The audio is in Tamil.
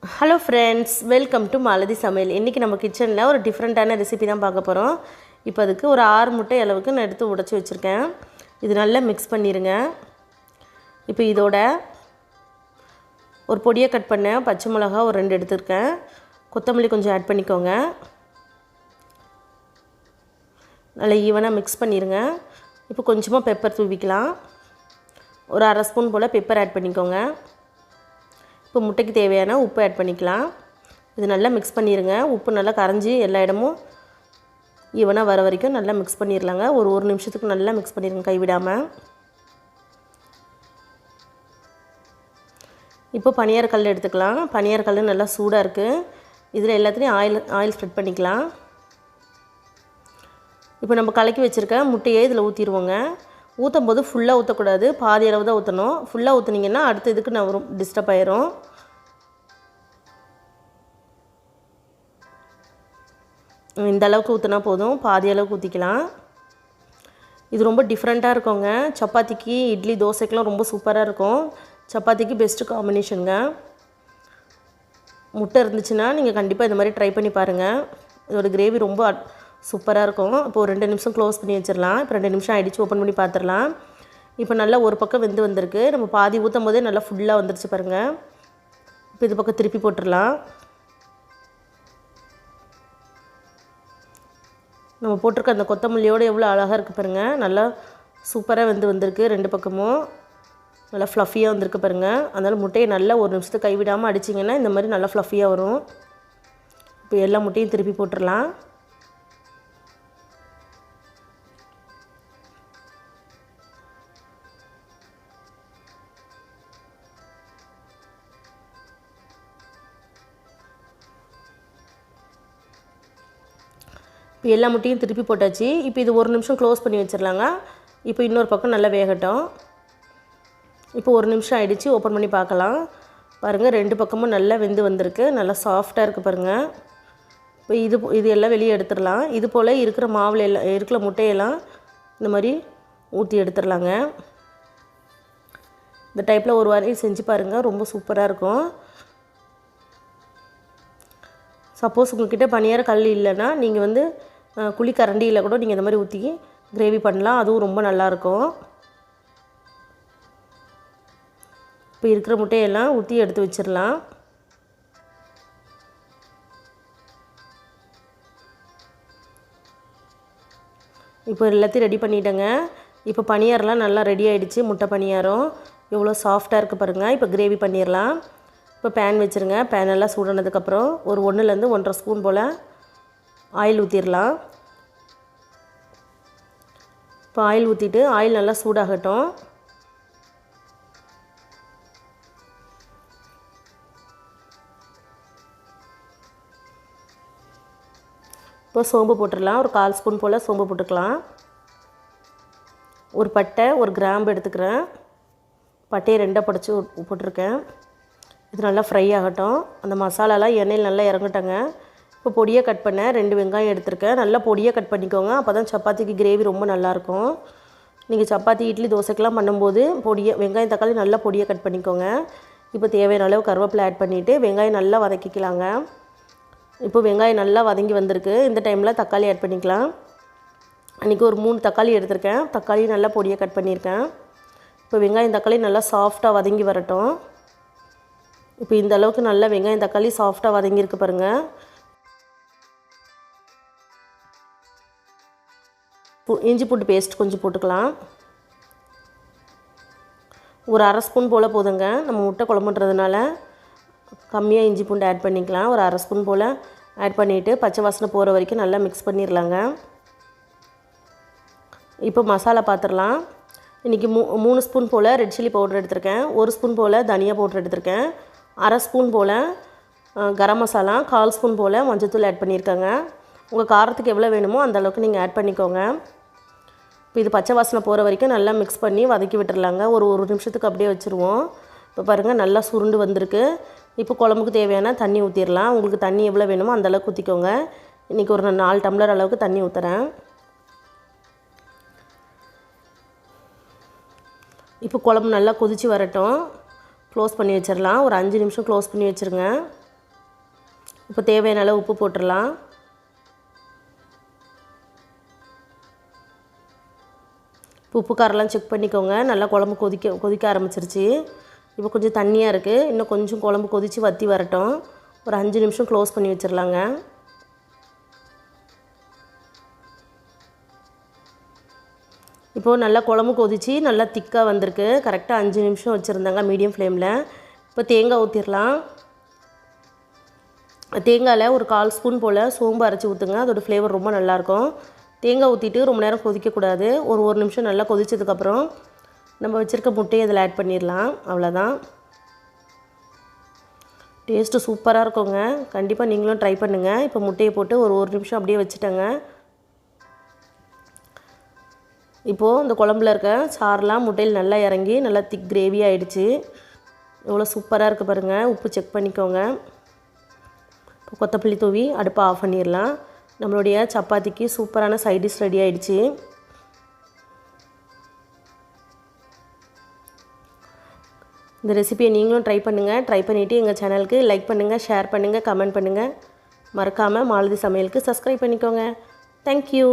Hello friends, welcome to malathi சமையல். இன்றைக்கி நம்ம கிச்சனில் ஒரு டிஃப்ரெண்ட்டான ரெசிபி தான் பார்க்க போகிறோம். இப்போ அதுக்கு ஒரு 6 முட்டை அளவுக்கு நான் எடுத்து உடைச்சி வச்சுருக்கேன். இது நல்லா மிக்ஸ் பண்ணிடுங்க. இப்போ இதோட ஒரு பொடியை கட் பண்ண பச்சை மிளகா ஒரு 2 எடுத்துருக்கேன். கொத்தமல்லி கொஞ்சம் ஆட் பண்ணிக்கோங்க. நல்லா ஈவனாக மிக்ஸ் பண்ணிடுங்க. இப்போ கொஞ்சமாக பெப்பர் தூவிக்கலாம். ஒரு அரை ஸ்பூன் போல் பெப்பர் ஆட் பண்ணிக்கோங்க. இப்போ முட்டைக்கு தேவையான உப்பு ஆட் பண்ணிக்கலாம். இது நல்லா மிக்ஸ் பண்ணிடுங்க. உப்பு நல்லா கரைஞ்சி எல்லா இடமும் ஈவனாக வர வரைக்கும் நல்லா மிக்ஸ் பண்ணிடலாங்க. ஒரு நிமிஷத்துக்கு நல்லா மிக்ஸ் பண்ணிடுங்க கைவிடாமல். இப்போ பனியாரக்கல் எடுத்துக்கலாம். பனியாரக்கல் நல்லா சூடாக இருக்குது. இதில் எல்லாத்துலேயும் ஆயில் ஸ்ப்ரெட் பண்ணிக்கலாம். இப்போ நம்ம கலக்கி வச்சுருக்க முட்டையை இதில் ஊற்றிடுவோங்க. ஊற்றும் போது ஃபுல்லாக ஊற்றக்கூடாது, பாதி அளவு தான் ஊற்றணும். ஃபுல்லாக ஊற்றுனீங்கன்னா அடுத்த இதுக்கு நான் டிஸ்டர்ப் ஆயிரும். இந்த அளவுக்கு ஊற்றினா போதும், பாதி அளவுக்கு ஊற்றிக்கலாம். இது ரொம்ப டிஃப்ரெண்ட்டாக இருக்குங்க. சப்பாத்திக்கு, இட்லி, தோசைக்கெலாம் ரொம்ப சூப்பராக இருக்கும். சப்பாத்திக்கு பெஸ்ட்டு காம்பினேஷனுங்க. முட்டை இருந்துச்சுன்னா நீங்கள் கண்டிப்பாக இந்த மாதிரி ட்ரை பண்ணி பாருங்கள். இதோட கிரேவி ரொம்ப சூப்பராக இருக்கும். இப்போ ஒரு 2 நிமிஷம் க்ளோஸ் பண்ணி வச்சிடலாம். இப்போ 2 நிமிஷம் ஆகிடுச்சு, ஓப்பன் பண்ணி பார்த்துடலாம். இப்போ நல்லா ஒரு பக்கம் வெந்து வந்திருக்கு. நம்ம பாதி ஊற்றும் போதே நல்லா ஃபுல்லாக வந்துருச்சு பாருங்கள். இப்போ இது பக்கம் திருப்பி போட்டுடலாம். நம்ம போட்டிருக்க அந்த கொத்தமல்லியோடு எவ்வளோ அழகாக இருக்குது பாருங்கள். நல்லா சூப்பராக வந்திருக்கு. 2 பக்கமும் நல்லா ஃப்ளஃபியாக வந்திருக்கு பாருங்கள். அதனால் முட்டையை நல்லா ஒரு நிமிஷத்துக்கு கைவிடாமல் அடிச்சிங்கன்னா இந்த மாதிரி நல்லா ஃப்ளஃபியாக வரும். இப்போ எல்லா முட்டையும் திருப்பி போட்டுடலாம். இப்போ எல்லா முட்டையும் திருப்பி போட்டாச்சு. இப்போ இது ஒரு நிமிஷம் க்ளோஸ் பண்ணி வச்சிடலாங்க. இப்போ இன்னொரு பக்கம் நல்லா வேகட்டும். இப்போ ஒரு நிமிஷம் ஆகிடுச்சு, ஓப்பன் பண்ணி பார்க்கலாம். பாருங்கள், 2 பக்கமும் நல்லா வெந்து வந்திருக்கு. நல்லா சாஃப்டாக இருக்குது பாருங்கள். இப்போ இது எல்லாம் வெளியே எடுத்துடலாம். இது போல் இருக்கிற மாவில் எல்லாம் இருக்கிற முட்டையெல்லாம் இந்த மாதிரி ஊற்றி எடுத்துடலாங்க. இந்த டைப்பில் ஒரு வாரம் செஞ்சு பாருங்கள், ரொம்ப சூப்பராக இருக்கும். சப்போஸ் உங்கள்கிட்ட பனியார கல் இல்லைன்னா நீங்கள் குழிக்கரண்டியில் கூட நீங்கள் இந்த மாதிரி ஊற்றி கிரேவி பண்ணலாம். அதுவும் ரொம்ப நல்லாயிருக்கும். இப்போ இருக்கிற முட்டையெல்லாம் ஊற்றி எடுத்து வச்சிடலாம். இப்போ எல்லாத்தையும் ரெடி பண்ணிட்டேங்க. இப்போ பனியாரெலாம் நல்லா ரெடி ஆகிடுச்சு. முட்டை பனியாரம் எவ்வளோ சாஃப்டாக இருக்குது பாருங்கள். இப்போ கிரேவி பண்ணிடலாம். இப்போ பேன் வச்சுருங்க. பேன் எல்லாம் சூடானதுக்கப்புறம் ஒரு 1லேருந்து 1.5 ஸ்பூன் போல் ஆயில் ஊற்றிடலாம். இப்போ ஆயில் ஊற்றிட்டு ஆயில் நல்லா சூடாகட்டும். இப்போ சோம்பு போட்டுடலாம். ஒரு 1/4 ஸ்பூன் போல் சோம்பு போட்டுக்கலாம். ஒரு பட்டை, ஒரு கிராம்பு எடுத்துக்கிறேன். பட்டையை 2ஆக புடைச்சி போட்டிருக்கேன். இது நல்லா ஃப்ரை ஆகட்டும். அந்த மசாலாலாம் எண்ணெயில் நல்லா இறங்கட்டங்க. இப்போ பொடியாக கட் பண்ண 2 வெங்காயம் எடுத்துருக்கேன். நல்லா பொடியாக கட் பண்ணிக்கோங்க. அப்போ தான் சப்பாத்திக்கு கிரேவி ரொம்ப நல்லாயிருக்கும். நீங்கள் சப்பாத்தி, இட்லி, தோசைக்கெலாம் பண்ணும்போது வெங்காயம், தக்காளி நல்லா பொடியாக கட் பண்ணிக்கோங்க. இப்போ தேவையான அளவு கருவேப்பிலை ஆட் பண்ணிவிட்டு வெங்காயம் நல்லா வதக்கிக்கலாங்க. இப்போ வெங்காயம் நல்லா வதங்கி வந்திருக்கு. இந்த டைமில் தக்காளி ஆட் பண்ணிக்கலாம். அன்றைக்கி ஒரு 3 தக்காளி எடுத்திருக்கேன். தக்காளி நல்லா பொடியாக கட் பண்ணியிருக்கேன். இப்போ வெங்காயம், தக்காளி நல்லா சாஃப்டாக வதங்கி வரட்டும். இப்போ இந்த அளவுக்கு நல்லா வெங்காயம், தக்காளி சாஃப்டாக வதங்கியிருக்கு பாருங்கள். இஞ்சி பூண்டு பேஸ்ட் கொஞ்சம் போட்டுக்கலாம். ஒரு அரை ஸ்பூன் போல் போதுங்க. நம்ம முட்டை குழம்புன்றதுனால கம்மியாக இஞ்சி பூண்டு ஆட் பண்ணிக்கலாம். ஒரு அரை ஸ்பூன் போல் ஆட் பண்ணிவிட்டு பச்சை வாசனை போகிற வரைக்கும் நல்லா மிக்ஸ் பண்ணிடலாங்க. இப்போ மசாலா பார்த்துடலாம். இன்றைக்கி 3 ஸ்பூன் போல் ரெட் சில்லி பவுடர் எடுத்திருக்கேன். 1 ஸ்பூன் போல் தனியா பவுடர் எடுத்திருக்கேன். அரை ஸ்பூன் போல் கரம் மசாலா, 1/4 ஸ்பூன் போல் மஞ்சத்தூள் ஆட் பண்ணியிருக்காங்க. உங்கள் காரத்துக்கு எவ்வளோ வேணுமோ அந்த அளவுக்கு நீங்கள் ஆட் பண்ணிக்கோங்க. இப்போ இது பச்சை வாசனை போகிற வரைக்கும் நல்லா மிக்ஸ் பண்ணி வதக்கி விட்டுறலாங்க. ஒரு நிமிஷத்துக்கு அப்படியே வச்சுருவோம். இப்போ பாருங்கள், நல்லா சுருண்டு வந்திருக்கு. இப்போ குழம்புக்கு தேவையான தண்ணி ஊற்றிடலாம். உங்களுக்கு தண்ணி எவ்வளோ வேணுமோ அந்த அளவுக்கு ஊற்றிக்கோங்க. இன்றைக்கி ஒரு 4 டம்ளர் அளவுக்கு தண்ணி ஊற்றுறேன். இப்போ குழம்பு நல்லா கொதித்து வரட்டும். க்ளோஸ் பண்ணி வச்சிடலாம். ஒரு 5 நிமிஷம் க்ளோஸ் பண்ணி வச்சுருங்க. இப்போ தேவையான அளவு உப்பு போட்டுடலாம். உப்பு காரெல்லாம் செக் பண்ணிக்கோங்க. நல்லா குழம்பு கொதிக்க ஆரம்பிச்சிருச்சு. இப்போ கொஞ்சம் தண்ணியாக இருக்குது. இன்னும் கொஞ்சம் குழம்பு கொதித்து வற்றி வரட்டும். ஒரு 5 நிமிஷம் க்ளோஸ் பண்ணி வச்சிடலாங்க. இப்போது நல்லா குழம்பு கொதித்து நல்லா திக்காக வந்திருக்கு. கரெக்டாக 5 நிமிஷம் வச்சுருந்தாங்க மீடியம் ஃப்ளேமில். இப்போ தேங்காய் ஊற்றிடலாம். தேங்காயில் ஒரு 1/4 ஸ்பூன் போல் சோம்பு அரைச்சி ஊற்றுங்க. அதோடய ஃப்ளேவர் ரொம்ப நல்லாயிருக்கும். தேங்காய் ஊற்றிட்டு ரொம்ப நேரம் கொதிக்கக்கூடாது. ஒரு நிமிஷம் நல்லா கொதித்ததுக்கப்புறம் நம்ம வச்சுருக்க முட்டையை இதில் ஆட் பண்ணிடலாம். அவ்வளோதான். டேஸ்ட்டு சூப்பராக இருக்குங்க. கண்டிப்பாக நீங்களும் ட்ரை பண்ணுங்கள். இப்போ முட்டையை போட்டு ஒரு நிமிஷம் அப்படியே வச்சுட்டேங்க. இப்போது இந்த குழம்புல இருக்க சாரெலாம் முட்டையில் நல்லா இறங்கி நல்லா திக் கிரேவி ஆகிடுச்சு. எவ்வளோ சூப்பராக இருக்குது பாருங்கள். உப்பு செக் பண்ணிக்கோங்க. இப்போ கொத்தமல்லி தூவி அடுப்பை ஆஃப் பண்ணிடலாம். நம்மளுடைய சப்பாத்திக்கு சூப்பரான சைட் டிஷ் ரெடி ஆகிடுச்சு. இந்த ரெசிபியை நீங்களும் ட்ரை பண்ணுங்கள். ட்ரை பண்ணிவிட்டு எங்கள் சேனலுக்கு லைக் பண்ணுங்கள், ஷேர் பண்ணுங்கள், கமெண்ட் பண்ணுங்கள். மறக்காமல் மாலதி சமையலுக்கு சப்ஸ்கிரைப் பண்ணிக்கோங்க. தேங்க்யூ.